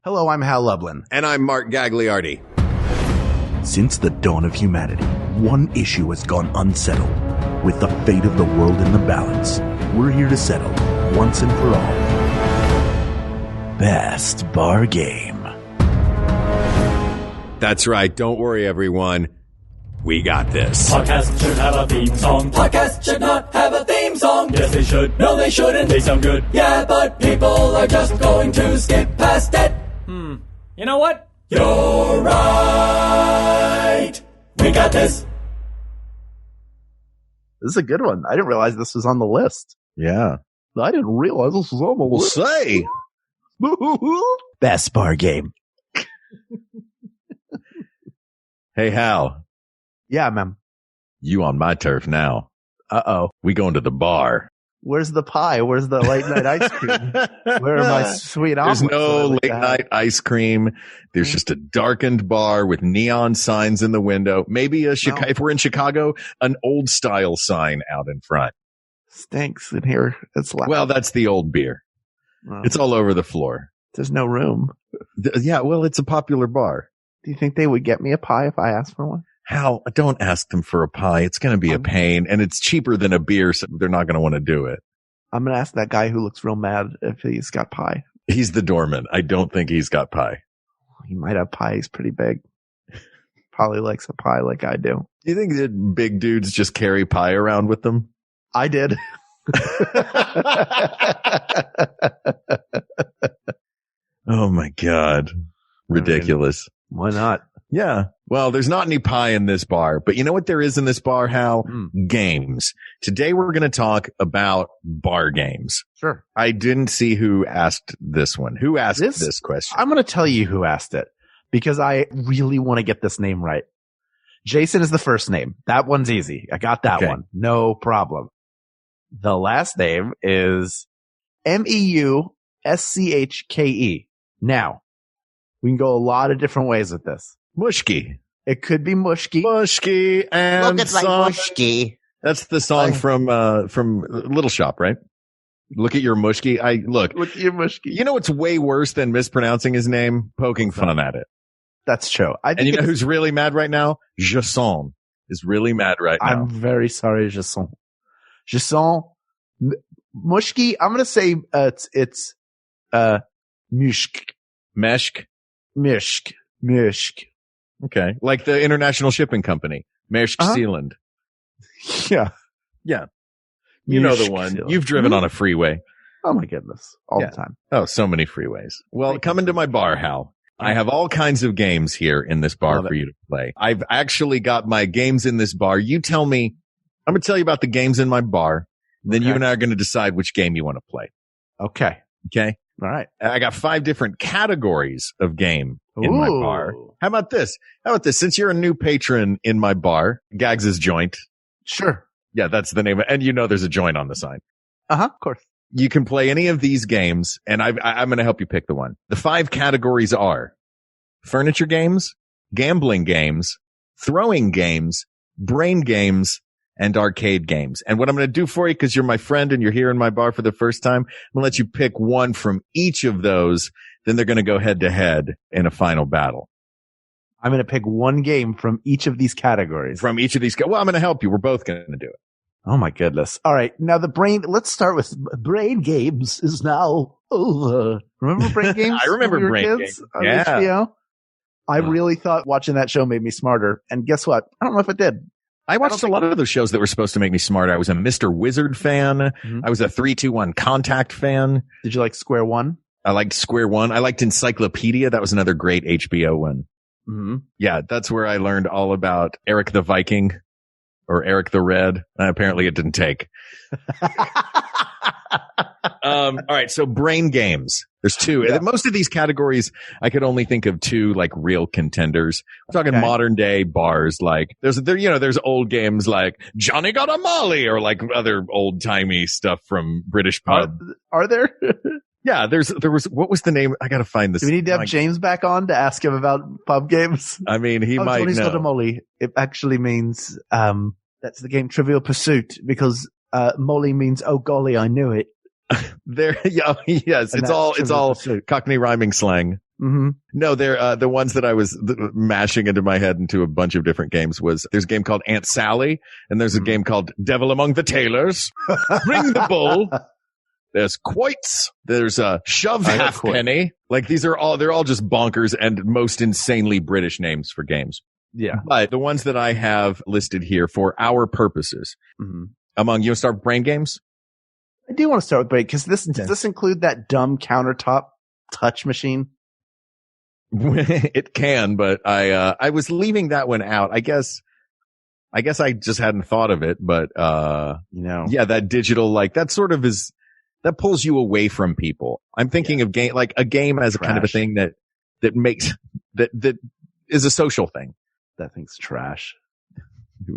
Hello, I'm Hal Lublin. And I'm Mark Gagliardi. Since the dawn of humanity, one issue has gone unsettled. With the fate of the world in the balance, we're here to settle, once and for all, Best Bar Game. That's right. Don't worry, everyone. We got this. Podcast should have a theme song. Podcast should not have a theme song. Yes, they should. No, they shouldn't. They sound good. Yeah, but people are just going to skip past it. You know what? You're right. We got this. This is a good one. I didn't realize this was on the list. Yeah. I didn't realize this was on the We'll list. say. Best Bar Game. Hey, Hal, Yeah, man. you on my turf now. Uh-oh. We going to the bar. Where's the pie? Where's the late night ice cream? Where are my sweet omelets? There's no that I like late to have? night ice cream. There's just a darkened bar with neon signs in the window. Maybe if we're in Chicago, an old style sign out in front. Stinks in here. It's loud. Well, that's the old beer. Oh, It's all over the floor. there's no room. Yeah, well, it's a popular bar. Do you think they would get me a pie if I asked for one? Hal, don't ask them for a pie. It's going to be a pain, and it's cheaper than a beer, so they're not going to want to do it. I'm going to ask that guy who looks real mad if he's got pie. He's the doorman. I don't think he's got pie. He might have pie. He's pretty big. Probably likes a pie like I do. Do you think that big dudes just carry pie around with them? I did. Oh my God. Ridiculous. Why not? Yeah. Well, there's not any pie in this bar, but you know what there is in this bar, Hal? Mm. Games. Today we're going to talk about bar games. Sure. I didn't see who asked this one. Who asked This- this question? I'm going to tell you who asked it because I really want to get this name right. Jason is the first name. That one's easy. I got that Okay. one. No problem. The last name is Meuschke. Now, we can go a lot of different ways with this. Mushki. It could be Mushki. Mushki and song. mushki. That's the song from Little Shop, right? Look at your Mushki. Look, Look at your Mushki. you know what's way worse than mispronouncing his name? Poking fun at it. That's true. I And think you know it's- who's really mad right now? Jason is really mad right now. I'm very sorry, Jason. Jason. Mushki. I'm going to say it's Mushk. Meshk. Mushk. Okay. Like the International Shipping Company. Maersk Uh-huh. Sealand. Yeah. Yeah. You know the Mushk one. Sealand. You've driven on a freeway. Oh my goodness. All Yeah. the time. Oh, so many freeways. Well, come into my bar, Hal. I have all kinds of games here in this bar Love for it. you to play. I've actually got my games in this bar. You tell me, I'm going to tell you about the games in my bar. Then you Okay. and I are going to decide which game you want to play. Okay. Okay. All right. I got 5 different categories of game in my bar. How about this? Since you're a new patron in my bar, Gags's Joint. Sure. Yeah, that's the name. And you know there's a joint on the sign. Of course. You can play any of these games, and I'm going to help you pick the one. The 5 categories are furniture games, gambling games, throwing games, brain games, and arcade games. And what I'm going to do for you, because you're my friend and you're here in my bar for the first time, I'm going to let you pick one from each of those. Then they're going to go head to head in a final battle. I'm going to pick one game from each of these categories. From each of these. Well, I'm going to help you. We're both going to do it. Oh my goodness. All right. Now let's start with Brain Games is now over. Remember Brain Games? I remember when we were Brain kids Games. on Yeah. HBO? I really thought watching that show made me smarter. And guess what? I don't know if it did. I watched a lot of those shows that were supposed to make me smarter. I was a Mr. Wizard fan. Mhm. I was a 3-2-1 Contact fan. Did you like Square One? I liked Square One. I liked Encyclopedia. That was another great HBO one. Mm-hmm. Yeah, that's where I learned all about Eric the Viking or Eric the Red. Apparently it didn't take. All right. So brain games. There's 2. Yeah. Most of these categories, I could only think of 2 like real contenders. I'm talking Okay. modern day bars. Like there's old games like Johnny Got a Molly or like other old timey stuff from British pub. Are there? Yeah. There was, what was the name? I got to find this. Do we need to have Like, James back on to ask him about pub games? I mean, he might Johnny's know. Got a Molly. It actually means, that's the game Trivial Pursuit because, Molly means, oh golly, I knew it. There, yeah, yes, And it's that's all Trivial Pursuit. Cockney rhyming slang. Mm-hmm. No, they're the ones that I was mashing into my head into a bunch of different games. There's a game called Aunt Sally, and there's a game called Devil Among the Tailors. Bring the bull. There's Quoits. There's a Shove Halfpenny. Like they're all just bonkers and most insanely British names for games. Yeah. But the ones that I have listed here for our purposes, you want to start with brain games? I do want to start with brain because does this include that dumb countertop touch machine? It can, but I was leaving that one out. I guess I just hadn't thought of it, but yeah, that digital, like that sort of is, that pulls you away from people. I'm thinking of a game as a kind of a thing that makes, that is a social thing. That thing's trash.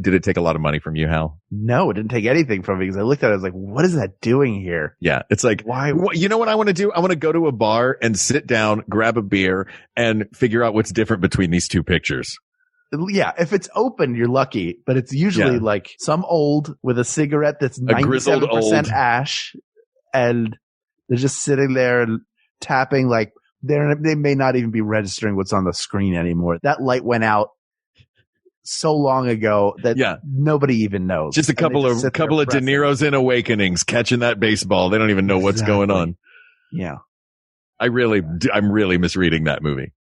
Did it take a lot of money from you, Hal? No, it didn't take anything from me because I looked at it. I was like, what is that doing here? Yeah. It's like, why? You know what I want to do? I want to go to a bar and sit down, grab a beer and figure out what's different between these two pictures. Yeah. If it's open, you're lucky, but it's usually like some old with a cigarette that's 97% ash and they're just sitting there and tapping like they may not even be registering what's on the screen anymore. That light went out so long ago that nobody even knows. Just a couple of De Niro's in Awakenings catching that baseball. They don't even know what's going on. Yeah. I'm really misreading that movie.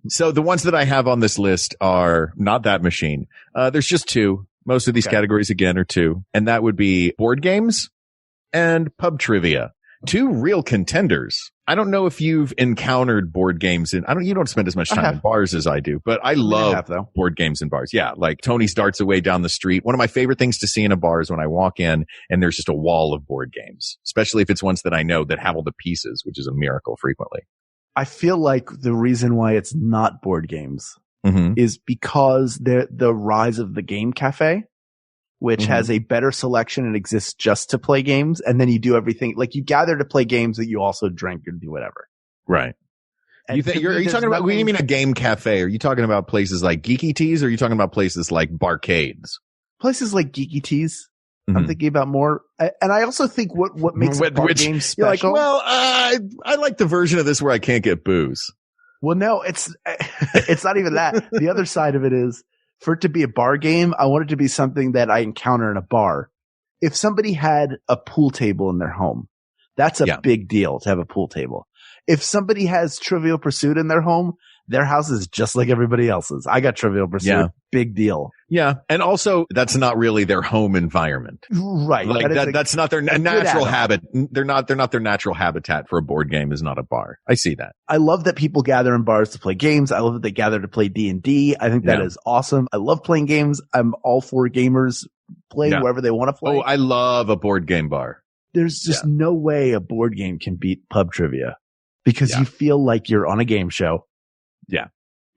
So the ones that I have on this list are not that machine. There's just two. Most of these categories again are two, and that would be board games and pub trivia. Two real contenders. I don't know if you've encountered board games you don't spend as much time in bars as I do, but I love board games in bars. Yeah. Like Tony's Darts Away down the street. One of my favorite things to see in a bar is when I walk in and there's just a wall of board games, especially if it's ones that I know that have all the pieces, which is a miracle frequently. I feel like the reason why it's not board games is because the rise of the game cafe, which has a better selection and exists just to play games. And then you do everything like you gather to play games that you also drink and do whatever. Right. Are you talking about, when you mean a game cafe? Are you talking about places like Geeky Teas or are you talking about places like barcades? Places like Geeky Teas. I'm thinking about more. And I also think what makes a board game special. You're like, well, I like the version of this where I can't get booze. Well, no, it's not even that. The other side of it is, for it to be a bar game, I want it to be something that I encounter in a bar. If somebody had a pool table in their home, that's a big deal to have a pool table. If somebody has Trivial Pursuit in their home, their house is just like everybody else's. I got Trivial Pursuit. Yeah. Big deal. Yeah. And also that's not really their home environment. Right. Like that's not their natural habit. They're not their natural habitat for a board game is not a bar. I see that. I love that people gather in bars to play games. I love that they gather to play D&D. I think that is awesome. I love playing games. I'm all for gamers playing wherever they want to play. Oh, I love a board game bar. There's just no way a board game can beat pub trivia because you feel like you're on a game show. Yeah.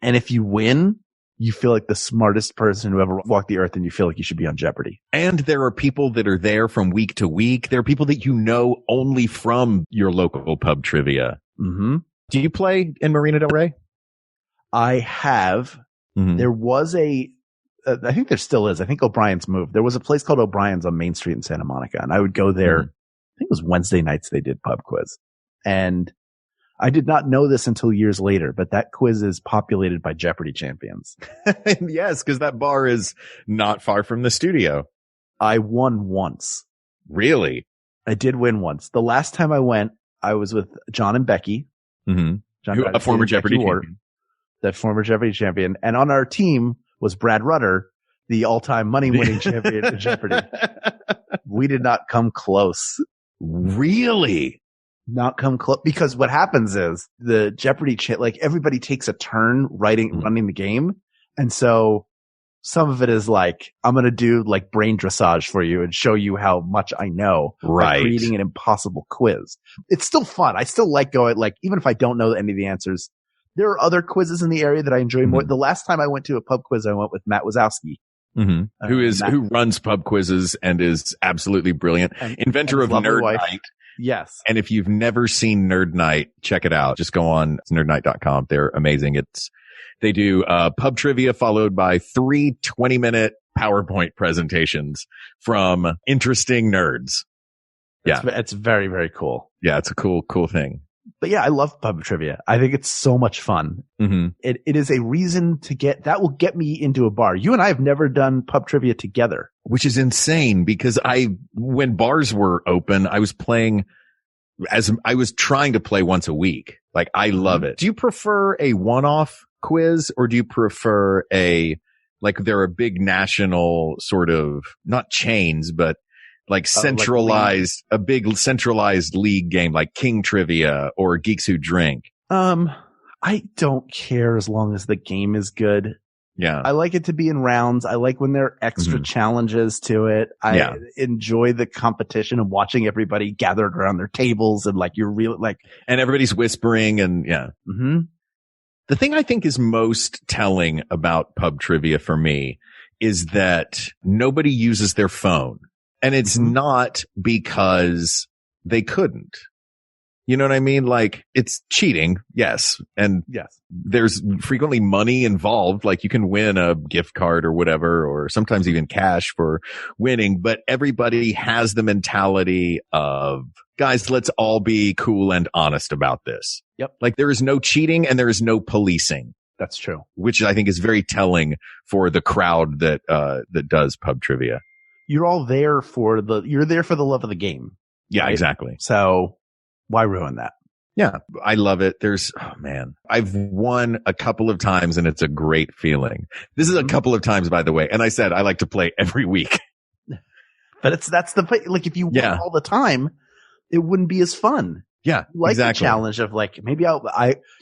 And if you win, you feel like the smartest person who ever walked the earth and you feel like you should be on Jeopardy. And there are people that are there from week to week. There are people that you know only from your local pub trivia. Mm-hmm. Do you play in Marina Del Rey? I have. Mm-hmm. There was I think there still is. I think O'Brien's moved. There was a place called O'Brien's on Main Street in Santa Monica. And I would go there. I think it was Wednesday nights they did pub quiz. And I did not know this until years later, but that quiz is populated by Jeopardy champions. Yes, because that bar is not far from the studio. I won once. Really? I did win once. The last time I went, I was with John and Becky. Mm-hmm. A former Jeopardy champion. That former Jeopardy champion. And on our team was Brad Rutter, the all-time money-winning champion of Jeopardy. We did not come close. Really? Not come close, because what happens is the Jeopardy like everybody takes a turn running the game. And so some of it is like, I'm going to do like brain dressage for you and show you how much I know. Right. By creating an impossible quiz. It's still fun. I still like going, like, even if I don't know any of the answers, there are other quizzes in the area that I enjoy more. The last time I went to a pub quiz, I went with Matt Wazowski. Mm-hmm. Who runs pub quizzes and is absolutely brilliant. Inventor of Nerd Night. Yes. And if you've never seen Nerd Night, check it out. Just go on nerdnight.com. They're amazing. They do pub trivia followed by 3 20-minute PowerPoint presentations from interesting nerds. Yeah. It's very, very cool. Yeah. It's a cool thing. But yeah, I love pub trivia. I think it's so much fun. Mm-hmm. It is a reason that will get me into a bar. You and I have never done pub trivia together. Which is insane because when bars were open, I was trying to play once a week. Like, I love it. Do you prefer a one-off quiz or do you prefer they're a big national sort of, not chains, but like centralized, a big centralized league game like King Trivia or Geeks Who Drink? I don't care as long as the game is good. Yeah. I like it to be in rounds. I like when there are extra challenges to it. I enjoy the competition and watching everybody gathered around their tables and like you're really like, and everybody's whispering and yeah. Mm-hmm. The thing I think is most telling about pub trivia for me is that nobody uses their phone. And it's not because they couldn't. You know what I mean? Like, it's cheating. Yes. And yes, there's frequently money involved. Like, you can win a gift card or whatever, or sometimes even cash for winning. But everybody has the mentality of, guys, let's all be cool and honest about this. Yep. Like, there is no cheating and there is no policing. That's true. Which I think is very telling for the crowd that does pub trivia. You're all there you're there for the love of the game. Yeah, right? exactly. So why ruin that? Yeah, I love it. I've won a couple of times and it's a great feeling. This is a couple of times, by the way. And I said I like to play every week. But that's like, if you won all the time, it wouldn't be as fun. Yeah, like exactly. The challenge of like, maybe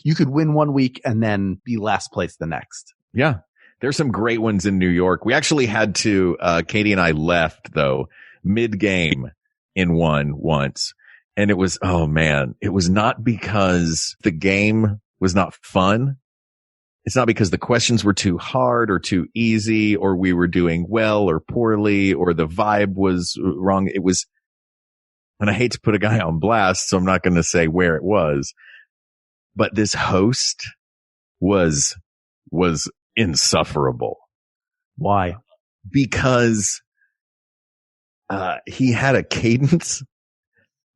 you could win one week and then be last place the next. Yeah. There's some great ones in New York. We actually had to, Katie and I left though mid-game in one once. And it was, oh man, it was not because the game was not fun. It's not because the questions were too hard or too easy or we were doing well or poorly or the vibe was wrong. It was, and I hate to put a guy on blast, so I'm not going to say where it was, but this host was insufferable. Why? Because he had a cadence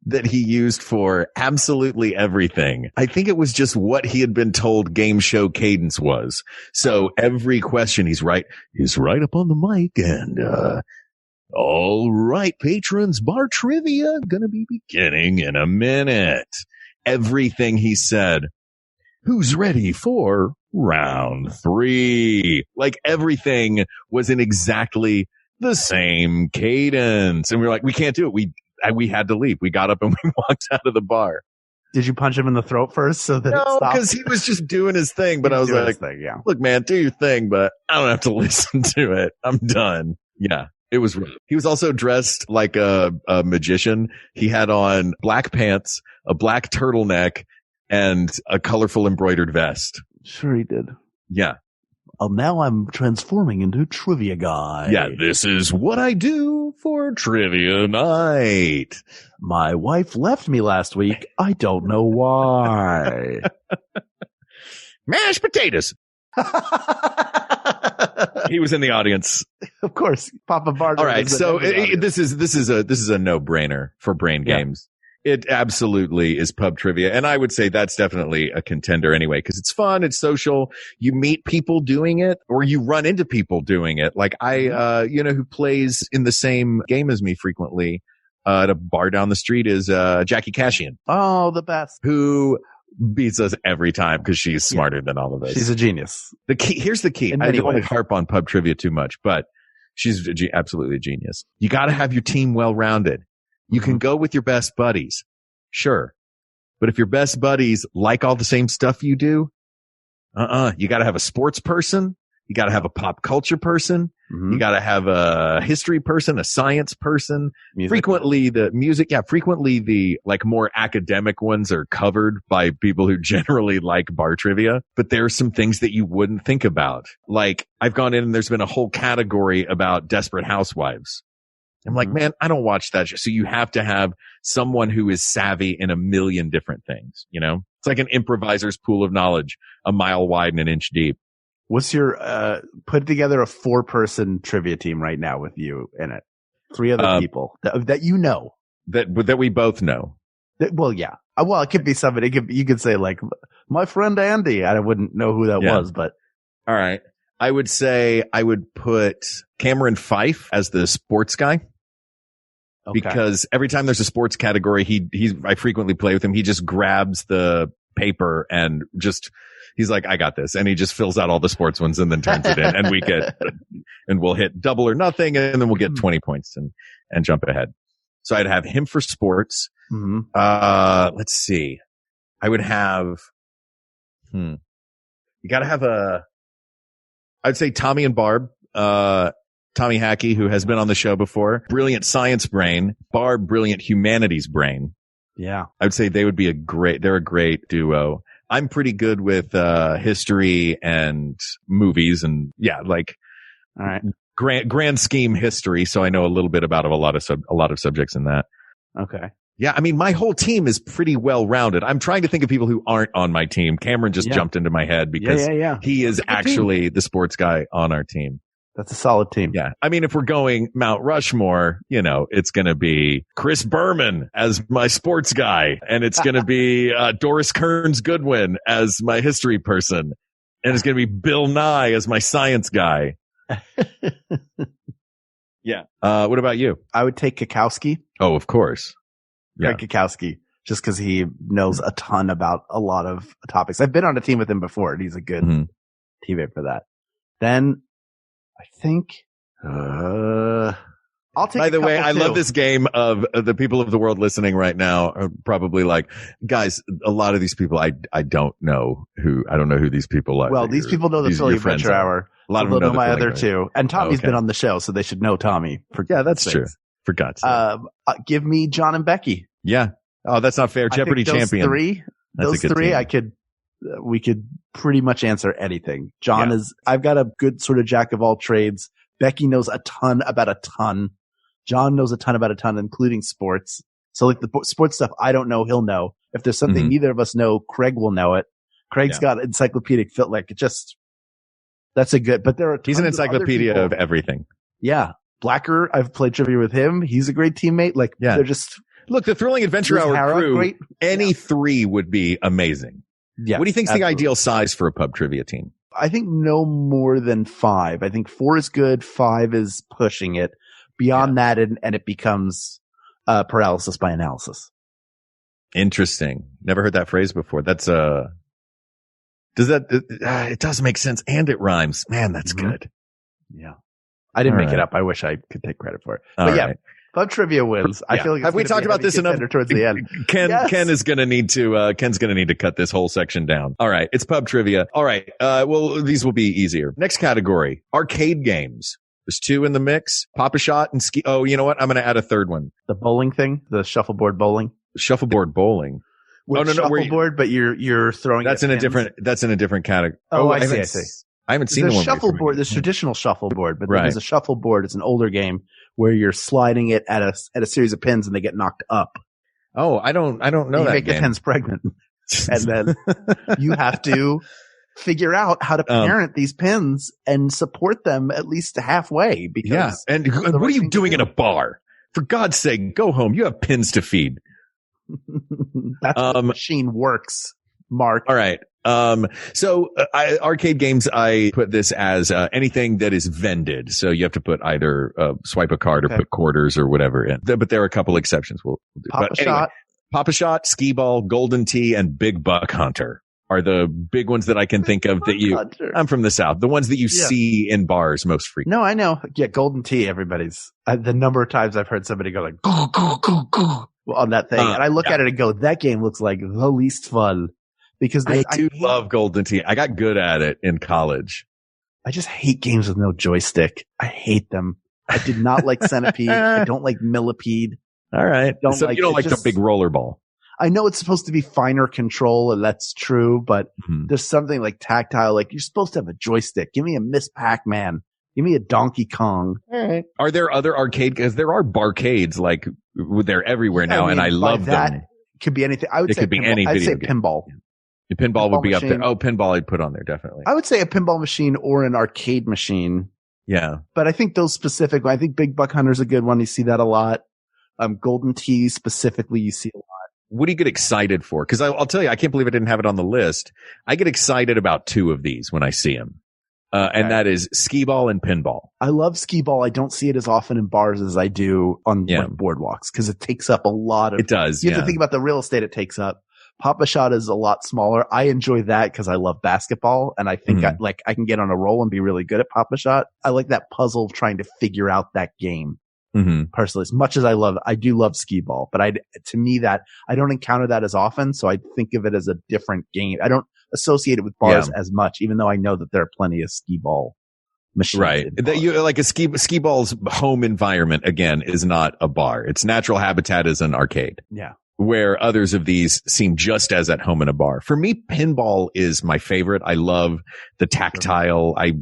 that he used for absolutely everything. I think it was just what he had been told game show cadence was. So every question he's right up on the mic and all right, patrons, bar trivia gonna be beginning in a minute. Everything he said, who's ready for round 3? Like everything was in exactly the same cadence. And we were like, we can't do it. We had to leave. We got up and we walked out of the bar. Did you punch him in the throat first so that it stopped? No, because he was just doing his thing. But I was like, look, man, do your thing, but I don't have to listen to it. I'm done. Yeah, it was rough. He was also dressed like a magician. He had on black pants, a black turtleneck, and a colorful embroidered vest. Sure he did. Yeah. Now I'm transforming into Trivia Guy. Yeah, this is what I do for Trivia Night. My wife left me last week. I don't know why. Mashed potatoes. He was in the audience. Of course, Papa Bart. All right, so this is a no-brainer for brain games. It absolutely is pub trivia. And I would say that's definitely a contender anyway, because it's fun. It's social. You meet people doing it or you run into people doing it. Like who plays in the same game as me frequently, at a bar down the street is, Jackie Cashian. Oh, the best. Who beats us every time because she's smarter than all of us. She's a genius. Here's the key. I don't want to harp on pub trivia too much, but she's absolutely a genius. You got to have your team well-rounded. You can go with your best buddies. Sure. But if your best buddies like all the same stuff you do, you got to have a sports person. You got to have a pop culture person. You got to have a history person, a science person. Frequently the like more academic ones are covered by people who generally like bar trivia. But there are some things that you wouldn't think about. Like I've gone in and there's been a whole category about Desperate Housewives. I'm like, man, I don't watch that. So you have to have someone who is savvy in a million different things, you know? It's like an improviser's pool of knowledge, a mile wide and an inch deep. What's your, put together a 4-person trivia team right now with you in it. 3 other people that you know. That we both know. Well, yeah. Well, it could be somebody. You could say like my friend Andy. I wouldn't know who that was, but all right. I would say I would put Cameron Fife as the sports guy. okay. Because every time there's a sports category, I frequently play with him. He just grabs the paper and he's like, I got this. And he just fills out all the sports ones and then turns it in and we'll hit double or nothing. And then we'll get 20 points and jump ahead. So I'd have him for sports. Mm-hmm. Let's see. I would have, you gotta have I'd say Tommy and Barb, Tommy Hackey, who has been on the show before, brilliant science brain, Barb, brilliant humanities brain. Yeah. I would say they're a great duo. I'm pretty good with, history and movies and like, all right. Grand scheme history. So I know a little bit about a lot of subjects in that. Okay. Yeah. I mean, my whole team is pretty well rounded. I'm trying to think of people who aren't on my team. Cameron just jumped into my head because he is actually the sports guy on our team. That's a solid team. Yeah. I mean, if we're going Mount Rushmore, it's going to be Chris Berman as my sports guy. And it's going to be Doris Kearns Goodwin as my history person. And it's going to be Bill Nye as my science guy. Yeah. What about you? I would take Kukowski. Oh, of course. Yeah. Craig Kukowski, just because he knows a ton about a lot of topics. I've been on a team with him before, and he's a good teammate for that. Then I think I'll take. By the way, I love this game of the people of the world listening right now are probably like, guys, a lot of these people I don't know who these people are. Well, these people know the Philly Adventure Hour. A lot of them know my other two, and Tommy's been on the show, so they should know Tommy. That's true. For God's sake. Give me John and Becky. Yeah. Oh, that's not fair. Jeopardy champion. Those three, we could pretty much answer anything. John I've got a good sort of jack of all trades. Becky knows a ton about a ton. John knows a ton about a ton, including sports. So like the sports stuff I don't know, he'll know. If there's something neither of us know, Craig will know it. Craig's got encyclopedic fit, like that's a good, but there are he's an encyclopedia of everything. Yeah. Blacker, I've played trivia with him. He's a great teammate. Like they're just, look, the Thrilling Adventure Hour crew, any three would be amazing. Yeah. What do you think's the ideal size for a pub trivia team? I think no more than 5. I think 4 is good. 5 is pushing it. Beyond that, and it becomes paralysis by analysis. Interesting. Never heard that phrase before. That's it does make sense and it rhymes. Man, that's good. Yeah. I didn't make it up. I wish I could take credit for it. But pub trivia wins. I feel like have we talked about this enough towards the end? Ken is going to need to Ken's going to need to cut this whole section down. All right, it's pub trivia. All right. Well, these will be easier. Next category, arcade games. There's 2 in the mix. Pop-A-Shot and ski. Oh, you know what? I'm going to add a third one. The bowling thing, the shuffleboard bowling. Shuffleboard bowling. Shuffleboard, but you're throwing. That's in a different category. Oh, I see. I haven't seen the one. Shuffleboard. There's traditional shuffleboard, but there's a shuffleboard. It's an older game where you're sliding it at a series of pins and they get knocked up. Oh, I don't know that. You make the pins pregnant, and then you have to figure out how to parent these pins and support them at least halfway. Because and what are you doing in a bar? For God's sake, go home. You have pins to feed. That's how the machine works, Mark. All right. So arcade games, I put this as anything that is vended. So you have to put either swipe a card or put quarters or whatever in. But there are a couple exceptions. We'll do. Pop-A-Shot, Skee Ball, Golden Tee, and Big Buck Hunter are the big ones that I can think of I'm from the South. The ones that you see in bars most frequently. No, I know. Yeah, Golden Tee, everybody's. The number of times I've heard somebody go like, go, go, go, go on that thing. And I look at it and go, that game looks like the least fun. Because I love Golden Tee. I got good at it in college. I just hate games with no joystick. I hate them. I did not like Centipede. I don't like Millipede. All right. So you don't like the big roller ball. I know it's supposed to be finer control, and that's true, but there's something like tactile. Like, you're supposed to have a joystick. Give me a Miss Pac-Man. Give me a Donkey Kong. All right. Are there other arcade? Because there are barcades, like they're everywhere now, and I love them. It could be anything. I would say pinball. I'd say pinball. The pinball would be up there. Oh, pinball I'd put on there, definitely. I would say a pinball machine or an arcade machine. Yeah. But I think those specific, I think Big Buck Hunter's a good one. You see that a lot. Golden Tee specifically, you see a lot. what do you get excited for? Because I'll tell you, I can't believe I didn't have it on the list. I get excited about two of these when I see them. And that is skee ball and pinball. I love skee ball. I don't see it as often in bars as I do on like boardwalks because it takes up a lot of. It does. You have to think about the real estate it takes up. Pop-A-Shot is a lot smaller. I enjoy that because I love basketball, and I think I can get on a roll and be really good at Pop-A-Shot. I like that puzzle of trying to figure out that game. Personally, as much as I do love skee ball, but to me that I don't encounter that as often, so I think of it as a different game. I don't associate it with bars as much, even though I know that there are plenty of skee ball machines. Right. That you like a skee ball's home environment again is not a bar. Its natural habitat is an arcade. Yeah. Where others of these seem just as at home in a bar. For me, pinball is my favorite. I love the tactile. I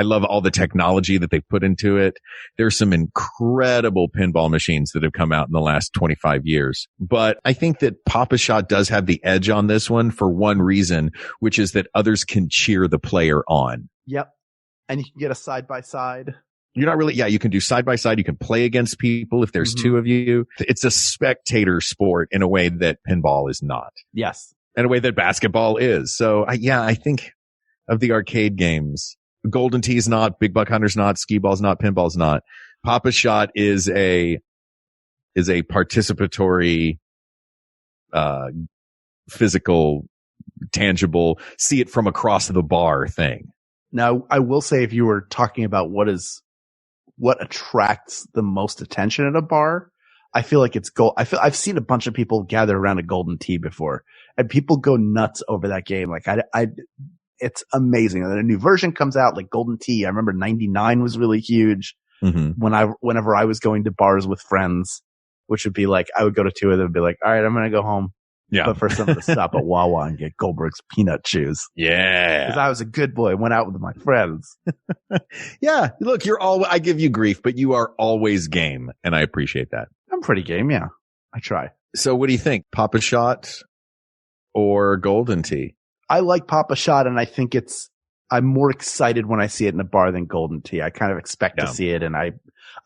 love all the technology that they put into it. There's some incredible pinball machines that have come out in the last 25 years. But I think that Pop-A-Shot does have the edge on this one for one reason, which is that others can cheer the player on. Yep. And you can get a side by side. You're not really, you can do side by side. You can play against people if there's two of you. It's a spectator sport in a way that pinball is not. Yes. In a way that basketball is. So I think of the arcade games, Golden Tee is not, Big Buck Hunter's not, skee ball's not, pinball's not. Pop-A-Shot is a participatory, physical, tangible, see it from across the bar thing. Now, I will say if you were talking about what attracts the most attention at a bar, I feel like it's I've seen a bunch of people gather around a Golden Tee before, and people go nuts over that game. Like it's amazing. And then a new version comes out, like Golden Tee. I remember 99 was really huge. Whenever I was going to bars with friends, which would be like, I would go to two of them and be like, all right, I'm going to go home. Yeah. But first I'm going to stop at Wawa and get Goldberg's peanut chews. Yeah. Because I was a good boy, went out with my friends. Yeah. Look, I give you grief, but you are always game. And I appreciate that. I'm pretty game. Yeah. I try. So what do you think? Pop-A-Shot or Golden Tee? I like Pop-A-Shot, and I think I'm more excited when I see it in a bar than Golden Tee. I kind of expect to see it, and I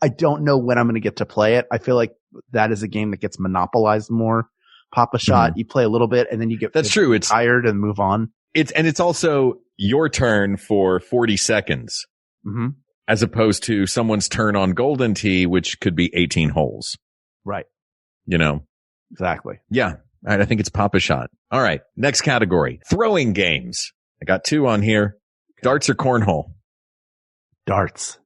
don't know when I'm going to get to play it. I feel like that is a game that gets monopolized more. Pop-A-Shot, you play a little bit and then you get It's tired and move on. It's also your turn for 40 seconds as opposed to someone's turn on Golden Tee, which could be 18 holes. Right. You know? Exactly. Yeah. All right. I think it's Pop-A-Shot. All right. Next category. Throwing games. I got two on here. Darts or cornhole? Darts.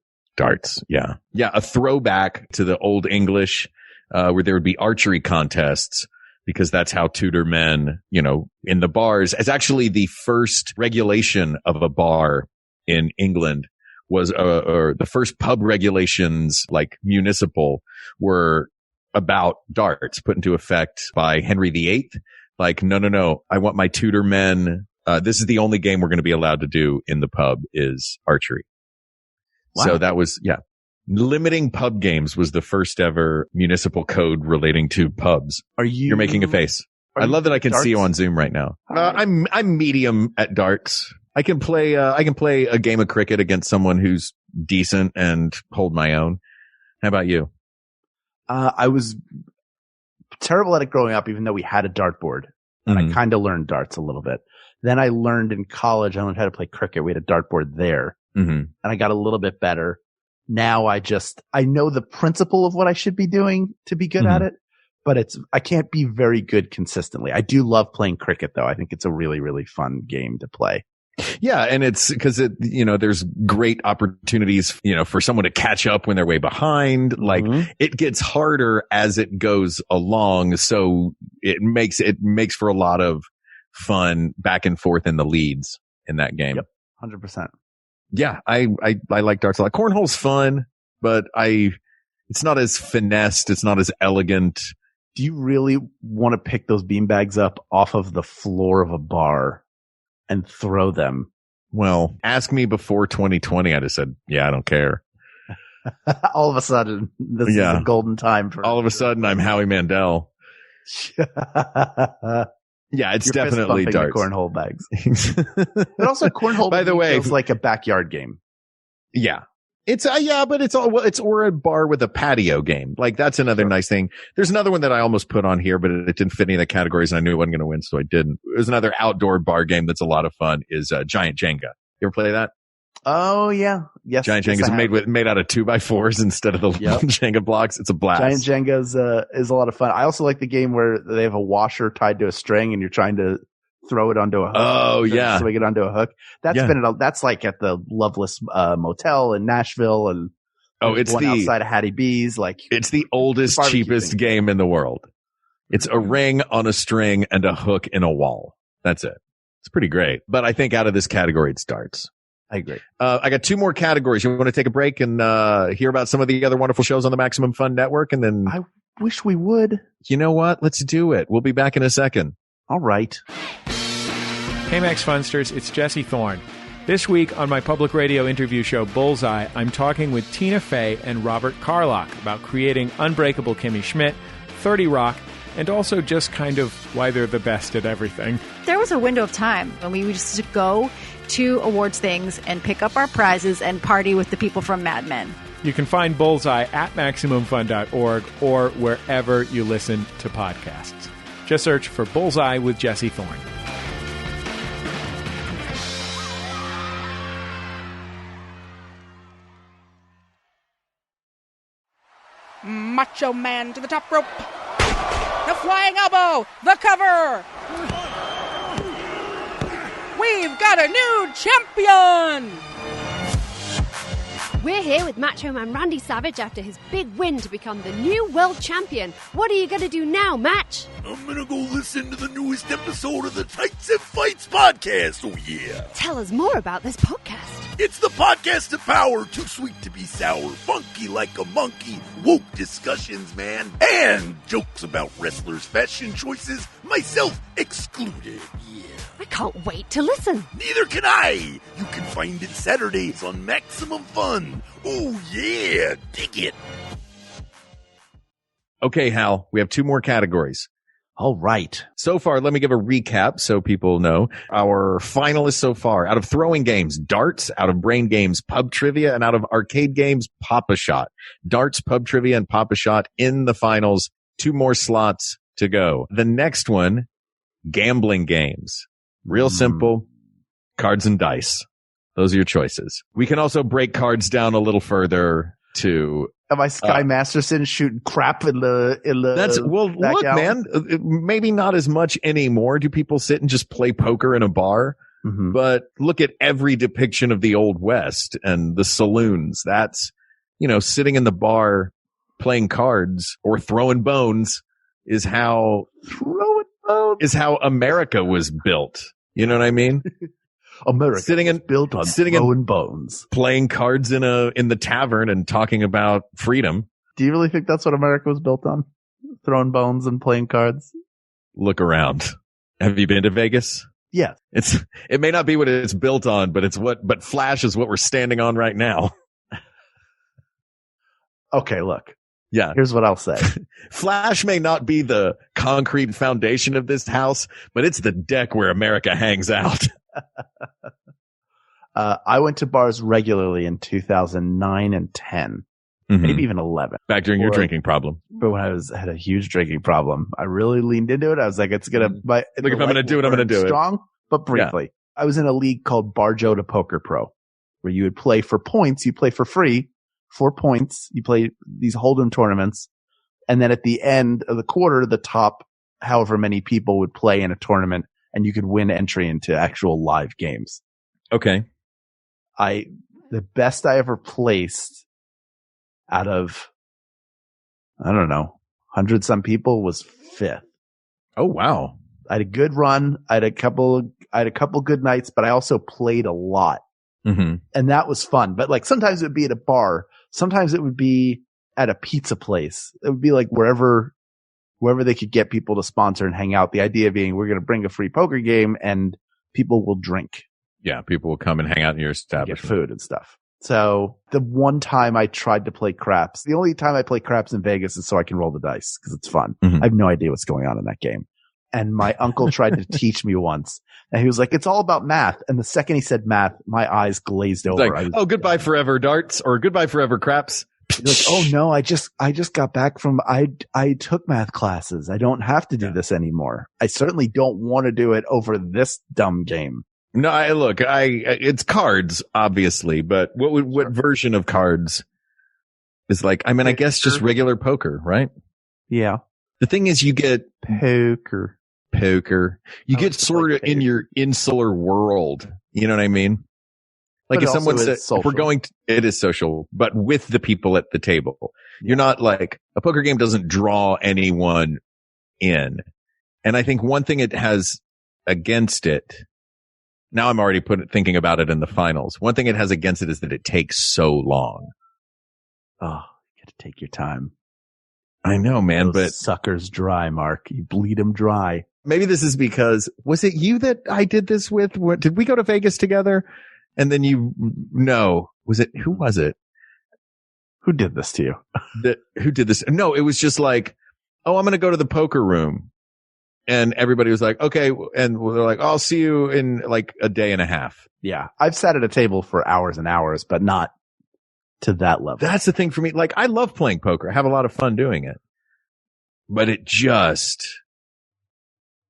Yeah. Yeah. A throwback to the old English, where there would be archery contests. Because that's how Tudor men, in the bars, it's actually the first regulation of a bar in England was, or the first pub regulations, like municipal, were about darts put into effect by Henry VIII. Like, no, I want my Tudor men. This is the only game we're going to be allowed to do in the pub is archery. Wow. So that was, limiting pub games was the first ever municipal code relating to pubs. You're making a face. I love that I can see you on Zoom right now. I'm medium at darts. I can play a game of cricket against someone who's decent and hold my own. How about you? I was terrible at it growing up, even though we had a dartboard, and I kind of learned darts a little bit. Then I learned in college, I learned how to play cricket. We had a dartboard there, and I got a little bit better. Now I know the principle of what I should be doing to be good at it, but I can't be very good consistently. I do love playing cricket though. I think it's a really, really fun game to play. Yeah. And it's because there's great opportunities, for someone to catch up when they're way behind. Like it gets harder as it goes along. So it makes for a lot of fun back and forth in the leads in that game. Yep. 100%. Yeah, I like darts a lot. Cornhole's fun, but it's not as finessed. It's not as elegant. Do you really want to pick those beanbags up off of the floor of a bar and throw them? Well, ask me before 2020. I just said, yeah, I don't care. All of a sudden, this is a golden time for. All of a sudden, I'm Howie Mandel. Yeah, it's definitely darts. Cornhole bags. But also cornhole, by the way, feels like a backyard game. Yeah. It's but it's or a bar with a patio game. Like that's another nice thing. There's another one that I almost put on here, but it didn't fit any of the categories and I knew it wasn't going to win, so I didn't. There's another outdoor bar game that's a lot of fun is Giant Jenga. You ever play that? Oh yeah. Yes. Giant Jenga is made out of 2x4s instead of the Jenga blocks. It's a blast. Giant Jenga is a lot of fun. I also like the game where they have a washer tied to a string and you're trying to throw it onto a hook. Oh yeah. Swing it onto a hook. That's like at the Loveless Motel in Nashville and it's outside of Hattie B's. Like it's the oldest, cheapest game in the world. It's a ring on a string and a hook in a wall. That's it. It's pretty great. But I think out of this category, it's darts. I agree. I got 2 more categories. You want to take a break and hear about some of the other wonderful shows on the Maximum Fun Network? And then I wish we would. You know what? Let's do it. We'll be back in a second. All right. Hey, Max Funsters. It's Jesse Thorne. This week on my public radio interview show, Bullseye, I'm talking with Tina Fey and Robert Carlock about creating Unbreakable Kimmy Schmidt, 30 Rock, and also just kind of why they're the best at everything. There was a window of time when we used to go to awards things and pick up our prizes and party with the people from Mad Men. You can find Bullseye at MaximumFun.org or wherever you listen to podcasts. Just search for Bullseye with Jesse Thorne. Macho Man to the top rope. The flying elbow. The cover. We've got a new champion. We're here with Macho Man Randy Savage after his big win to become the new world champion. What are you going to do now, Match? I'm going to go listen to the newest episode of the Tights and Fights podcast. Oh, yeah. Tell us more about this podcast. It's the podcast of power, too sweet to be sour, funky like a monkey, woke discussions, man, and jokes about wrestlers' fashion choices, myself excluded. Yeah. I can't wait to listen. Neither can I. You can find it Saturdays on Maximum Fun. Oh, yeah. Dig it. Okay, Hal, we have 2 more categories. All right. So far, let me give a recap so people know. Our finalists so far, out of throwing games, darts, out of brain games, pub trivia, and out of arcade games, Pop-A-Shot. Darts, pub trivia, and Pop-A-Shot in the finals. 2 more slots to go. The next one, gambling games. Real simple, cards and dice. Those are your choices. We can also break cards down a little further to... Am I Sky Masterson shooting crap in the look, man, maybe not as much anymore. Do people sit and just play poker in a bar? Mm-hmm. But look at every depiction of the Old West and the saloons. That's, sitting in the bar playing cards or throwing bones is how America was built. You know what I mean? America was built on throwing bones, playing cards in the tavern and talking about freedom. Do you really think that's what America was built on? Throwing bones and playing cards? Look around. Have you been to Vegas? Yeah. It may not be what it's built on, but but Flash is what we're standing on right now. Okay, look. Yeah. Here's what I'll say. Flash may not be the concrete foundation of this house, but it's the deck where America hangs out. I went to bars regularly in 2009 and 10, maybe even 11. Back during your drinking problem. But when I had a huge drinking problem, I really leaned into it. I was like, it's going to, look, if I'm going to do it, I'm going to do it. Strong, but briefly. Yeah. I was in a league called Bar Joe to Poker Pro, where you would play for points. You play for free, 4 points. You play these Hold'em tournaments. And then at the end of the quarter, the top however many people would play in a tournament. And you could win entry into actual live games. Okay. The best I ever placed out of, I don't know, 100-some people was 5th. Oh, wow. I had a good run. I had a couple good nights, but I also played a lot. Mm-hmm. And that was fun. But like sometimes it would be at a bar. Sometimes it would be at a pizza place. It would be like wherever they could get people to sponsor and hang out. The idea being we're going to bring a free poker game and people will drink. Yeah, people will come and hang out in your establishment. Get food and stuff. So the one time I tried to play craps, the only time I play craps in Vegas is so I can roll the dice because it's fun. Mm-hmm. I have no idea what's going on in that game. And my uncle tried to teach me once. And he was like, it's all about math. And the second he said math, my eyes glazed over. Like, goodbye forever darts, or goodbye forever craps. Like, oh no, I just got back from, I took math classes. I don't have to do this anymore. I certainly don't want to do it over this dumb game. No, it's cards, obviously, but what version of cards is like, I mean, I guess just regular poker, right? Yeah. The thing is you get poker. You get sort of in your insular world. You know what I mean? Like if someone said, if we're going to, it is social, but with the people at the table. You're not like, a poker game doesn't draw anyone in. And I think one thing it has against it, now I'm already thinking about it in the finals. One thing it has against it is that it takes so long. Oh, you got to take your time. I know, man, but suckers dry, Mark. You bleed them dry. Maybe this is because, was it you that I did this with? Did we go to Vegas together? And then who was it? Who did this to you? Who did this? No, it was just like, oh, I'm going to go to the poker room. And everybody was like, okay. And they're like, I'll see you in like a day and a half. Yeah. I've sat at a table for hours and hours, but not to that level. That's the thing for me. Like, I love playing poker. I have a lot of fun doing it. But it just,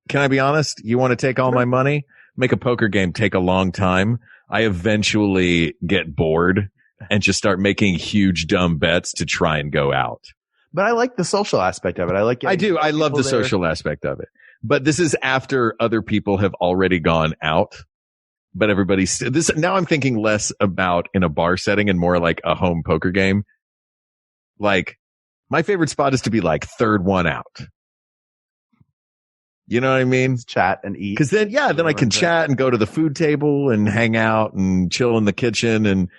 can I be honest? You want to take all my money? Make a poker game take a long time. I eventually get bored and just start making huge dumb bets to try and go out. But I like the social aspect of it. I do. I love the social aspect of it. But this is after other people have already gone out. But now I'm thinking less about in a bar setting and more like a home poker game. Like, my favorite spot is to be like third one out. You know what I mean? Chat and eat. Cause then I can chat and go to the food table and hang out and chill in the kitchen and,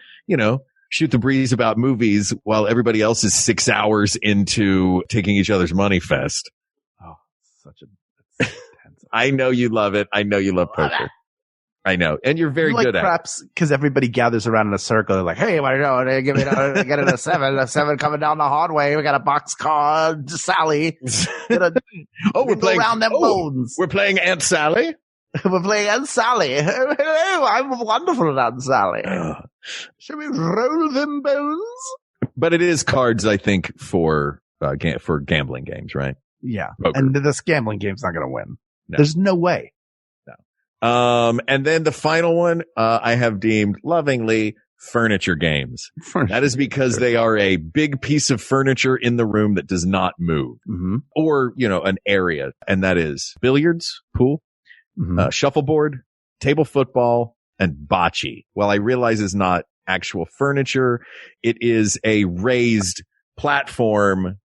shoot the breeze about movies while everybody else is 6 hours into taking each other's money fest. Oh, such a, I know you love it. I know you love poker. I know. And you're very good at it. Perhaps because everybody gathers around in a circle. They're like, hey, what are you doing? Give me get it a 7. A 7 coming down the hallway. We got a box called Sally. We're playing around them bones. We're playing Aunt Sally. We're playing Aunt Sally. Hello, I'm wonderful at Aunt Sally. Shall we roll them bones? But it is cards, I think, for gambling games, right? Yeah. Poker. And this gambling game's not going to win. No. There's no way. And then the final one, I have deemed lovingly furniture games. That is because they are a big piece of furniture in the room that does not move, or, an area. And that is billiards, pool, shuffleboard, table football, and bocce. While I realize is not actual furniture, it is a raised platform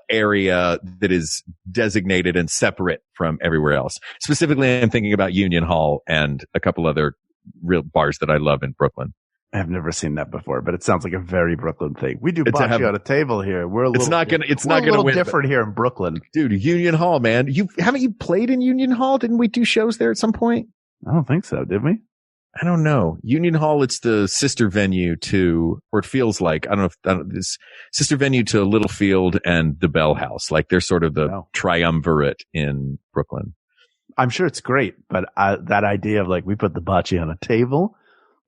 area that is designated and separate from everywhere else. Specifically, I'm thinking about Union Hall and a couple other real bars that I love in Brooklyn. I've never seen that before, but it sounds like a very Brooklyn thing. We do bocce on a table here. It's not going to win. Different here in Brooklyn, dude. Union Hall, man. Haven't you played in Union Hall? Didn't we do shows there at some point? I don't think so. Did we? I don't know. Union Hall, it's the sister venue to, or it feels like, I don't know if it's sister venue to Littlefield and the Bell House. Like they're sort of the triumvirate in Brooklyn. I'm sure it's great, but that idea of like we put the bocce on a table,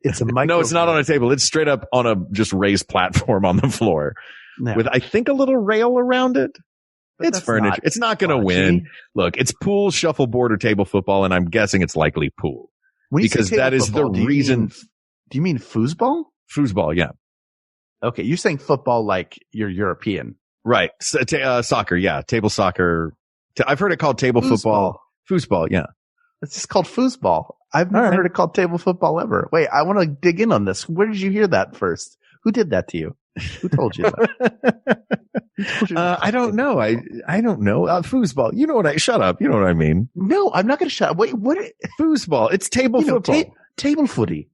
it's a no, it's not on a table. It's straight up on a just raised platform on the floor with, I think, a little rail around it. But it's furniture. It's not going to win. Look, it's pool, shuffleboard, or table football, and I'm guessing it's likely pool. Because that is the reason. Do you mean foosball? Foosball, yeah. Okay, you're saying football like you're European. Right. Soccer, yeah. Table soccer. I've heard it called table football. Foosball, yeah. It's just called foosball. I've never heard it called table football ever. Wait, I want to dig in on this. Where did you hear that first? Who did that to you? Who told you that? I don't know. I don't know. Foosball. You know what shut up. You know what I mean? No, I'm not going to shut up. Wait, what? Foosball. It's table football. Table footy.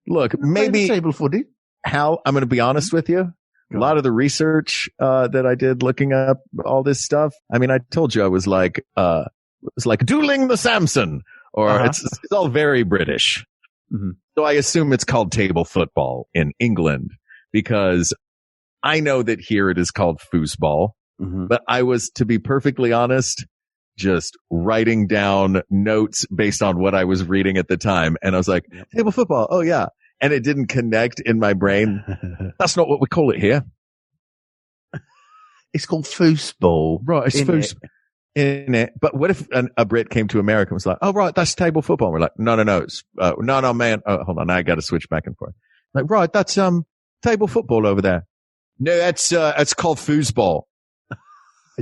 Look, maybe table footy. Hal, I'm going to be honest with you. A lot of the research, that I did looking up all this stuff. I mean, I told you I was like, it was like dueling the Samson, or it's all very British. Mm-hmm. So I assume it's called table football in England because I know that here it is called foosball, but I was, to be perfectly honest, just writing down notes based on what I was reading at the time. And I was like, table football. Oh yeah. And it didn't connect in my brain. That's not what we call it here. It's called foosball. Right. It's foosball. In it. But what if a Brit came to America and was like, oh, right, that's table football. And we're like, no, it's, no, man. Oh, hold on. I got to switch back and forth. Like, right, that's, table football over there. No, that's called foosball.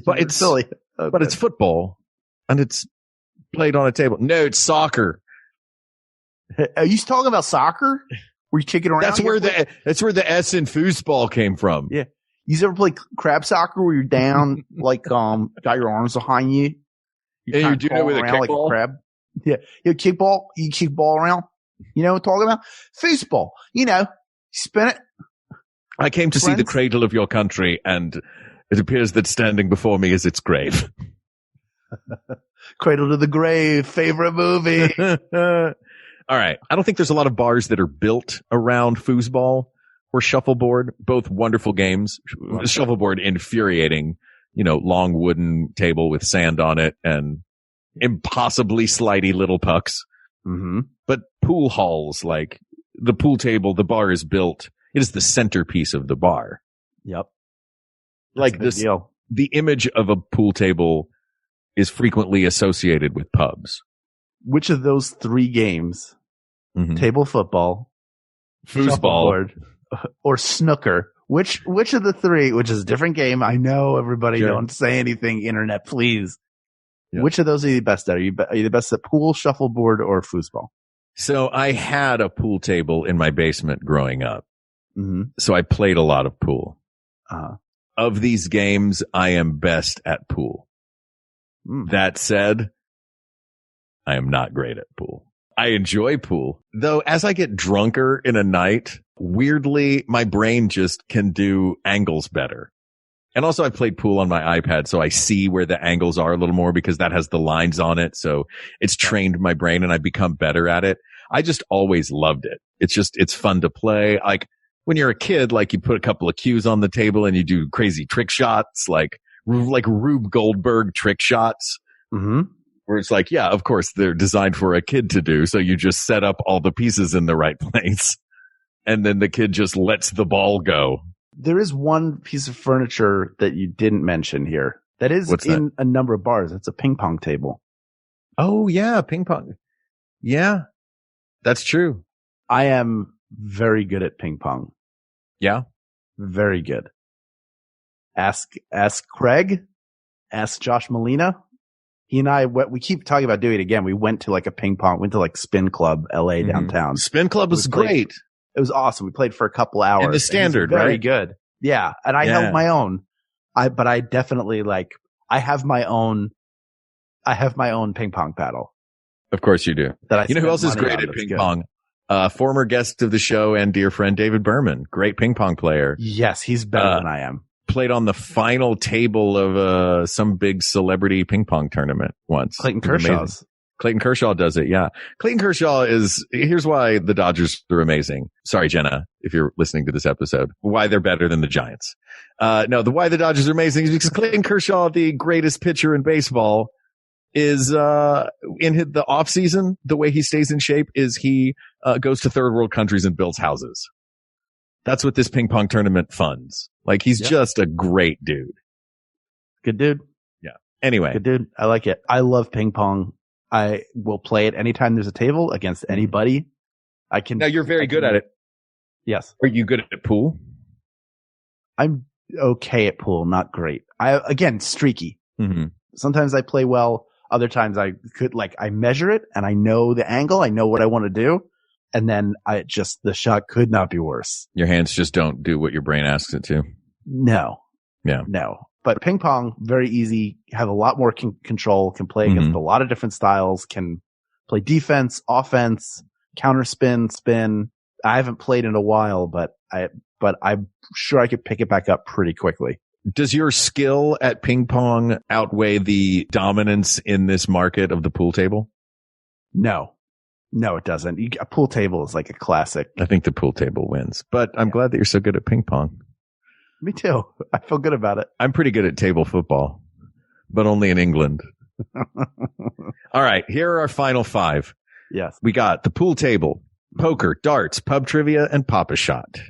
But it's silly. Okay. But it's football and it's played on a table. No, it's soccer. Are you talking about soccer? Where you kick it around? That's where the S in foosball came from. Yeah. You ever play crab soccer where you're down, like, got your arms behind you? And you're doing it with a kickball? Like a crab. Yeah. You kick ball around. You know what I'm talking about? Foosball. You know, spin it. I came to see the cradle of your country, and it appears that standing before me is its grave. Cradle to the Grave, favorite movie. All right. I don't think there's a lot of bars that are built around foosball or shuffleboard, both wonderful games. Shuffleboard, infuriating, long wooden table with sand on it and impossibly slidey little pucks. Mm-hmm. But pool halls, like the pool table, the bar is built. It is the centerpiece of the bar. Yep. Like this, the image of a pool table is frequently associated with pubs. Which of those three games, table football, foosball, or snooker, which of the three, which is a different game, I know everybody, sure. Don't say anything, internet, please. Yeah. Which of those are you best at? Are you the best at pool, shuffleboard, or foosball? So I had a pool table in my basement growing up. Mm-hmm. So I played a lot of pool. Of these games, I am best at pool. That said, I am not great at pool. I enjoy pool. Though as I get drunker in a night, weirdly, my brain just can do angles better. And also I've played pool on my iPad, so I see where the angles are a little more because that has the lines on it. So it's trained my brain and I've become better at it. I just always loved it. It's fun to play. Like when you're a kid, like you put a couple of cues on the table and you do crazy trick shots, like Rube Goldberg trick shots. Mm-hmm. Where it's like, yeah, of course they're designed for a kid to do. So you just set up all the pieces in the right place and then the kid just lets the ball go. There is one piece of furniture that you didn't mention here that is in a number of bars. It's a ping pong table. Oh yeah. Ping pong. Yeah, that's true. I am very good at ping pong. Yeah. Very good. Ask Craig, ask Josh Molina. He and I, we keep talking about doing it again. We went to like went to like Spin Club, LA downtown. Spin Club was great. It was awesome. We played for a couple hours. And the standard, very right? good. Yeah. And I held my own. But I definitely I have my own ping pong paddle. Of course you do. You know who else is great at ping pong? Former guest of the show and dear friend David Berman. Great ping pong player. Yes, he's better than I am. Played on the final table of some big celebrity ping pong tournament once. Clayton Kershaw does it, yeah. Clayton Kershaw here's why the Dodgers are amazing. Sorry, Jenna, if you're listening to this episode. Why they're better than the Giants. Why the Dodgers are amazing is because Clayton Kershaw, the greatest pitcher in baseball, is in the off season. The way he stays in shape is he goes to third world countries and builds houses. That's what this ping pong tournament funds. Like he's just a great dude. Good dude. Yeah. Anyway. Good dude. I like it. I love ping pong. I will play it anytime there's a table against anybody. Now you're very good at it. Yes. Are you good at pool? I'm okay at pool, not great. Streaky. Mm-hmm. Sometimes I play well. Other times I measure it and I know the angle. I know what I want to do. And then the shot could not be worse. Your hands just don't do what your brain asks it to. No. Yeah. No. But ping pong, very easy. Have a lot more control, can play against a lot of different styles, can play defense, offense, counter spin. I haven't played in a while, but I'm sure I could pick it back up pretty quickly. Does your skill at ping pong outweigh the dominance in this market of the pool table? No, it doesn't. A pool table is like a classic. I think the pool table wins, but I'm glad that you're so good at ping pong. Me too. I feel good about it. I'm pretty good at table football, but only in England. All right. Here are our final 5. Yes. We got the pool table, poker, darts, pub trivia, and Pop-A-Shot.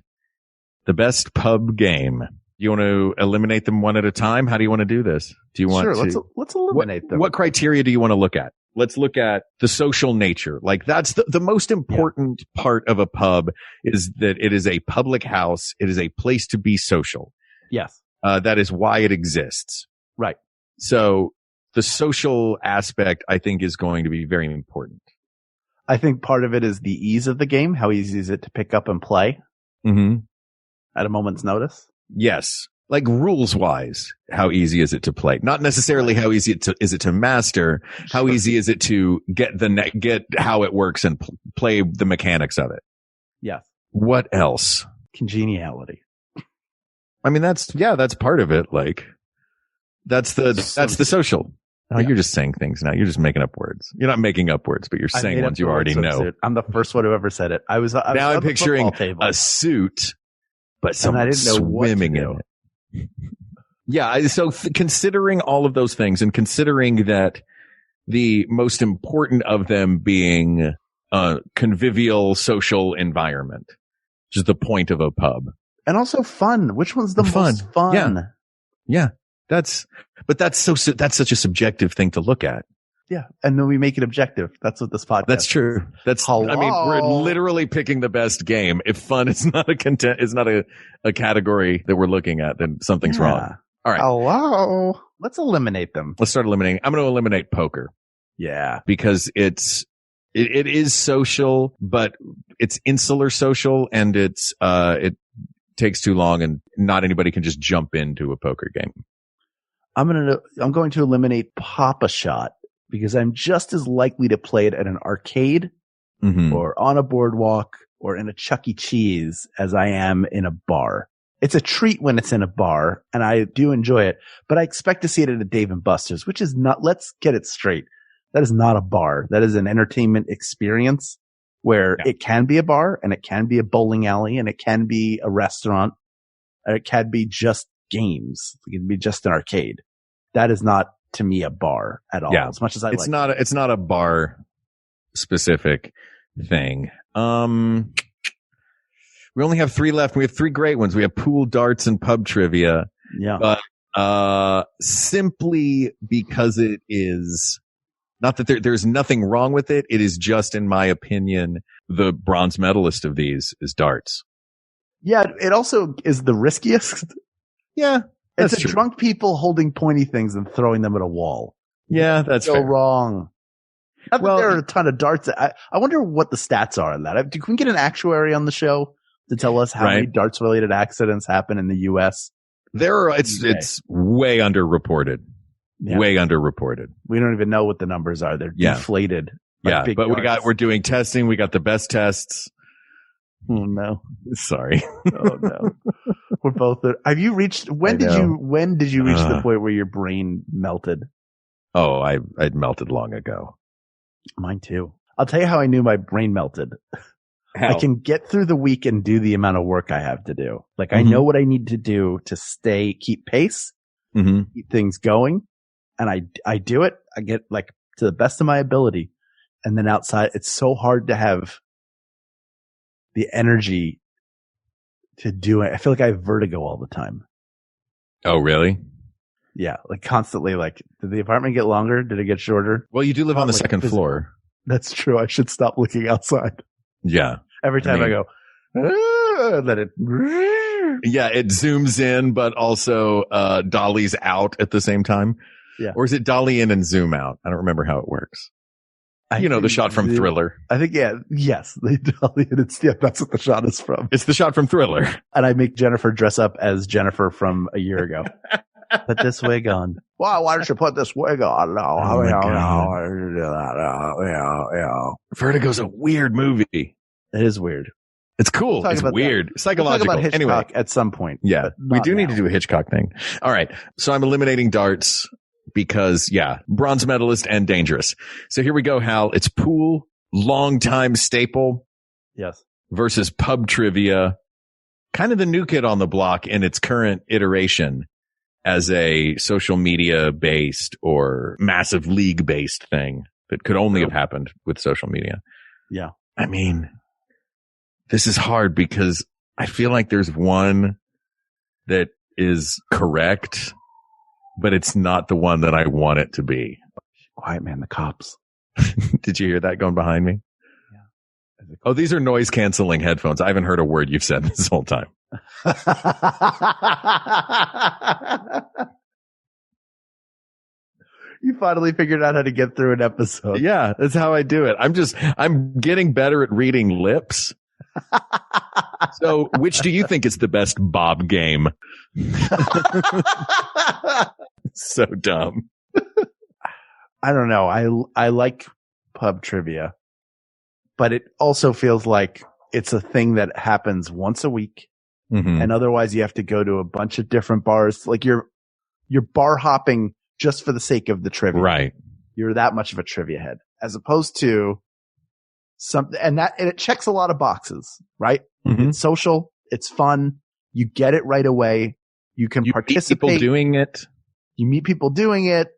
The best pub game. You want to eliminate them one at a time? How do you want to do this? Do you want to? Let's eliminate them. What criteria do you want to look at? Let's look at the social nature. Like that's the most important part of a pub is that it is a public house. It is a place to be social. Yes. That is why it exists. Right. So the social aspect, I think, is going to be very important. I think part of it is the ease of the game. How easy is it to pick up and play at a moment's notice? Yes. Like rules wise, how easy is it to play? Not necessarily how easy is it to master. How easy is it to get how it works and play the mechanics of it? Yes. What else? Congeniality. I mean, that's part of it. Like that's the social. Oh, you're just saying things now. You're just making up words. You're not making up words, but you're saying ones you already know. I'm the first one who ever said it. Now I'm picturing a suit, but someone swimming in it. Yeah. So considering all of those things and considering that the most important of them being a convivial social environment, which is the point of a pub. And also fun. Which one's the most fun? Yeah. That's such a subjective thing to look at. Yeah. And then we make it objective. That's what this podcast That's true. We're literally picking the best game. If fun is not a category that we're looking at, then something's wrong. All right. Hello. Let's eliminate them. Let's start eliminating. I'm going to eliminate poker. Yeah. Because it is social, but it's insular social and it takes too long and not anybody can just jump into a poker game. I'm going to eliminate Pop-A-Shot because I'm just as likely to play it at an arcade or on a boardwalk or in a Chuck E. Cheese as I am in a bar. It's a treat when it's in a bar and I do enjoy it, but I expect to see it at a Dave & Buster's, which is not, let's get it straight. That is not a bar. That is an entertainment experience where it can be a bar and it can be a bowling alley and it can be a restaurant or it can be just games. It can be just an arcade. That is not to me a bar at all. Yeah. As much as it's not a bar specific thing. We only have 3 left. We have 3 great ones. We have pool, darts, and pub trivia. Yeah. But simply because it is not that there's nothing wrong with it. It is just, in my opinion, the bronze medalist of these is darts. Yeah. It also is the riskiest. Yeah. It's drunk people holding pointy things and throwing them at a wall. Yeah, that's so wrong. Not that there are a ton of darts. I wonder what the stats are on that. Can we get an actuary on the show to tell us how many darts related accidents happen in the U.S.? It's way underreported. Yeah. Way underreported. We don't even know what the numbers are. They're deflated. Yeah, but we're doing testing. We got the best tests. Oh no. Sorry. Oh no. We're both have you reached when did you reach the point where your brain melted? Oh, I'd melted long ago. Mine too. I'll tell you how I knew my brain melted. How? I can get through the week and do the amount of work I have to do. Like I know what I need to do to keep pace, keep things going. And I do it. I get like to the best of my ability. And then outside, it's so hard to have the energy to do it. I feel like I have vertigo all the time. Oh, really? Yeah. Like constantly, like, did the apartment get longer? Did it get shorter? Well, you do live on the second floor. That's true. I should stop looking outside. Yeah. Every time I go, then it. Yeah. It zooms in, but also, dollies out at the same time. Yeah. Or is it dolly in and zoom out? I don't remember how it works. The shot from Thriller. I think, yes. They dolly in and that's what the shot is from. It's the shot from Thriller. And I make Jennifer dress up as Jennifer from a year ago. Put this wig on. Well, why don't you put this wig on? No, Vertigo's a weird movie. It is weird. It's cool. It's weird. Psychological. We'll talk about Hitchcock anyway, at some point. Yeah, we do need to do a Hitchcock thing. All right. So I'm eliminating darts because, bronze medalist and dangerous. So here we go, Hal. It's pool, long-time staple. Yes. Versus pub trivia. Kind of the new kid on the block in its current iteration. as a social media based or massive league based thing that could only have happened with social media. Yeah. I mean, this is hard because I feel like there's one that is correct, but it's not the one that I want it to be. Quiet, man. The cops. Did you hear that going behind me? Yeah. Oh, these are noise canceling headphones. I haven't heard a word you've said this whole time. You finally figured out how to get through an episode. Yeah, that's how I do it. I'm getting better at reading lips. So, which do you think is the best Bob game? So dumb. I don't know. I like pub trivia, but it also feels like it's a thing that happens once a week. Mm-hmm. And otherwise you have to go to a bunch of different bars. Like you're bar hopping just for the sake of the trivia. Right. You're that much of a trivia head as opposed to something, and it checks a lot of boxes, right? Mm-hmm. It's social. It's fun. You get it right away. You can participate. Meet people doing it. You meet people doing it.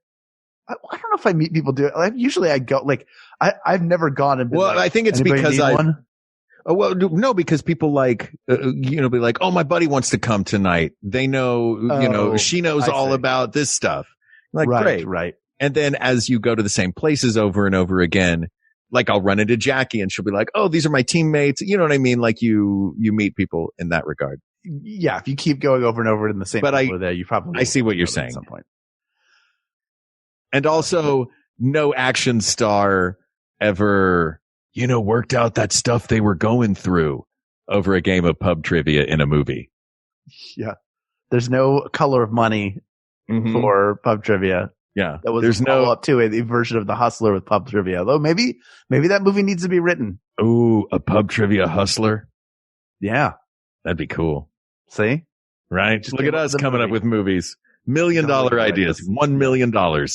I don't know if I meet people do it. Like, usually I go, like, I've never gone and been well, like, I think it's because Oh, well, no, because people like, be like, oh, my buddy wants to come tonight. They know, she knows all about this stuff. Like, great. Right. And then as you go to the same places over and over again, like I'll run into Jackie and she'll be like, oh, these are my teammates. You know what I mean? Like you meet people in that regard. Yeah. If you keep going over and over in the same people there, you probably, I see what you're saying at some point. And also no action star ever, worked out that stuff they were going through over a game of pub trivia in a movie. Yeah. There's no Color of Money for pub trivia. Yeah. That was a follow-up to a version of The Hustler with pub trivia. Although maybe that movie needs to be written. Ooh, a pub trivia hustler. Yeah. That'd be cool. See? Right? Just look at us coming up with movies. $1 million ideas. $1 million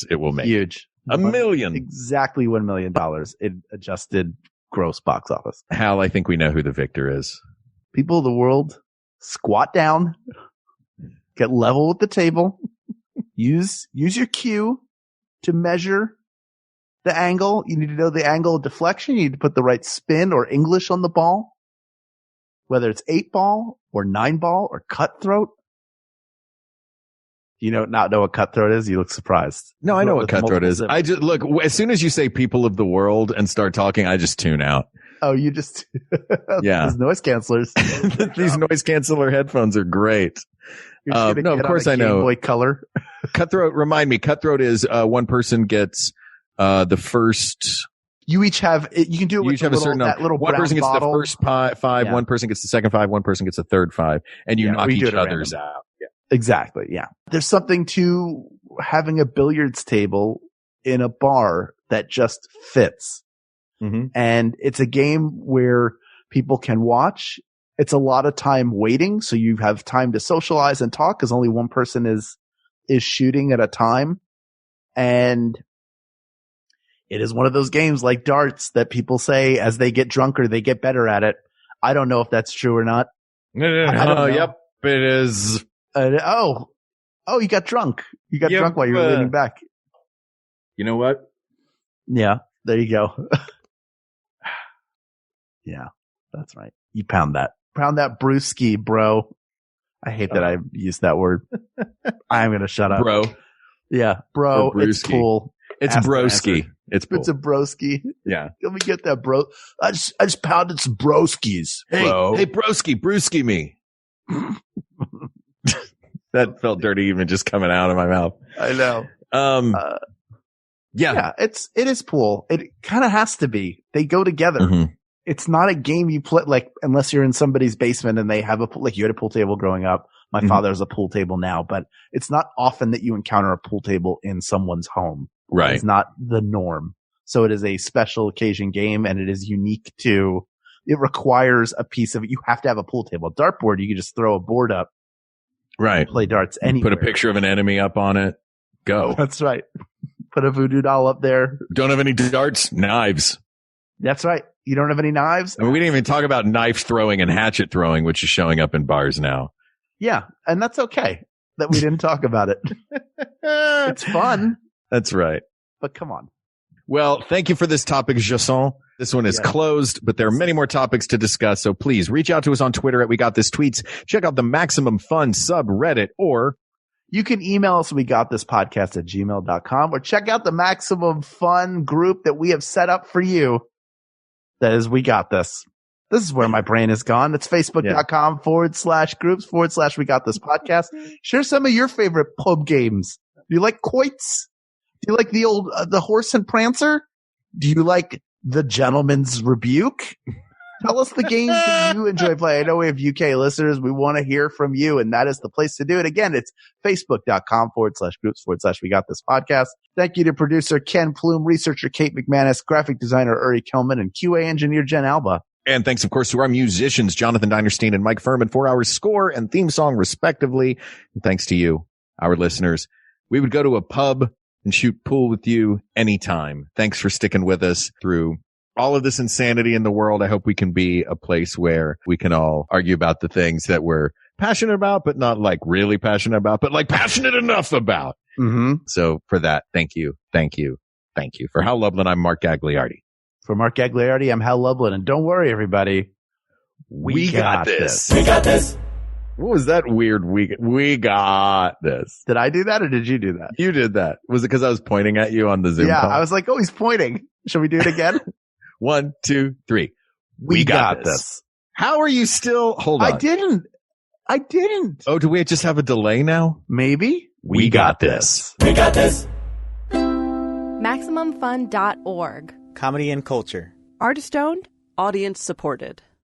it will make. Huge. $1 million. Exactly $1 million in adjusted gross box office. Hal, I think we know who the victor is. People of the world, squat down, get level with the table, use your cue to measure the angle. You need to know the angle of deflection. You need to put the right spin or English on the ball, whether it's 8-ball or 9-ball or cutthroat. You not know what cutthroat is? You look surprised. No, I know what cutthroat is. I just look, as soon as you say people of the world and start talking, I just tune out. Oh, you just, yeah. These noise cancelers. These noise canceller headphones are great. No, of course I know. Game Boy Color. Cutthroat, remind me, cutthroat is, one person gets, the first. You each have, you can do it with a certain that little one person gets bottle. the first 5, yeah. One person gets the second 5, one person gets the third 5, and you knock each other's out. Yeah. Exactly. Yeah. There's something to having a billiards table in a bar that just fits. Mm-hmm. And it's a game where people can watch. It's a lot of time waiting. So you have time to socialize and talk because only one person is shooting at a time. And it is one of those games like darts that people say as they get drunker, they get better at it. I don't know if that's true or not. No. Yep. It is. Oh, you got drunk. You got drunk while you were leaning back. You know what? Yeah, there you go. Yeah, that's right. You pound that brewski, bro. I hate that I used that word. I'm going to shut up. Bro. Yeah, bro. It's cool. It's broski. It's cool. It's a broski. Yeah. Let me get that, bro. I just pounded some broskis. Bro. Hey, broski, brewski me. That felt dirty even just coming out of my mouth. I know. Yeah, it is pool. It kind of has to be. They go together. Mm-hmm. It's not a game you play like unless you're in somebody's basement and they have like you had a pool table growing up. My father has a pool table now, but it's not often that you encounter a pool table in someone's home. Right. It's not the norm. So it is a special occasion game and it is unique to, it requires a piece of, you have to have a pool table. Dartboard, you can just throw a board up. Right. Play darts anywhere. Put a picture of an enemy up on it. Go. That's right. Put a voodoo doll up there. Don't have any darts, knives. That's right. You don't have any knives? I mean, we didn't even talk about knife throwing and hatchet throwing, which is showing up in bars now. Yeah. And that's okay. that we didn't talk about it. It's fun, That's right. but come on. Well, thank you for this topic, Jason. This one is closed, but there are many more topics to discuss. So please reach out to us on Twitter at We Got This Tweets. Check out the Maximum Fun subreddit, or You can email us wegotThisPodcast@gmail.com, or check out the Maximum Fun group that we have set up for you. That is We Got This. This is where my brain is gone. It's Facebook.com/groups/We Got This Podcast. Share some of your favorite pub games. Do you like quoits? Do you like the old, the Horse and Prancer? Do you like the Gentleman's Rebuke? Tell us the games that you enjoy playing. I know we have UK listeners. We want to hear from you, and that is the place to do it. Again, it's Facebook.com/groups/We Got This Podcast. Thank you to producer Ken Plume, researcher Kate McManus, graphic designer Uri Kilman, and QA engineer Jen Alba. And thanks, of course, to our musicians, Jonathan Dinerstein and Mike Furman, for our score and theme song, respectively. And thanks to you, our listeners. We would go to a pub and shoot pool with you anytime. Thanks for sticking with us through all of this insanity in the world. I hope we can be a place where we can all argue about the things that we're passionate about, but not like really passionate about, but like passionate enough about. Mm-hmm. So for that, thank you. Thank you. Thank you. For Hal Lublin, I'm Mark Gagliardi. For Mark Gagliardi, I'm Hal Lublin. And don't worry, everybody. We got this. We got this. What was that weird? We got this. Did I do that or did you do that? You did that. Was it because I was pointing at you on the Zoom call? I was like, oh, he's pointing. Should we do it again? 1, 2, 3. We got this. How are you still? Hold on. I didn't. Oh, do we just have a delay now? Maybe. We got this. We got this. MaximumFun.org. Comedy and culture. Artist owned. Audience supported.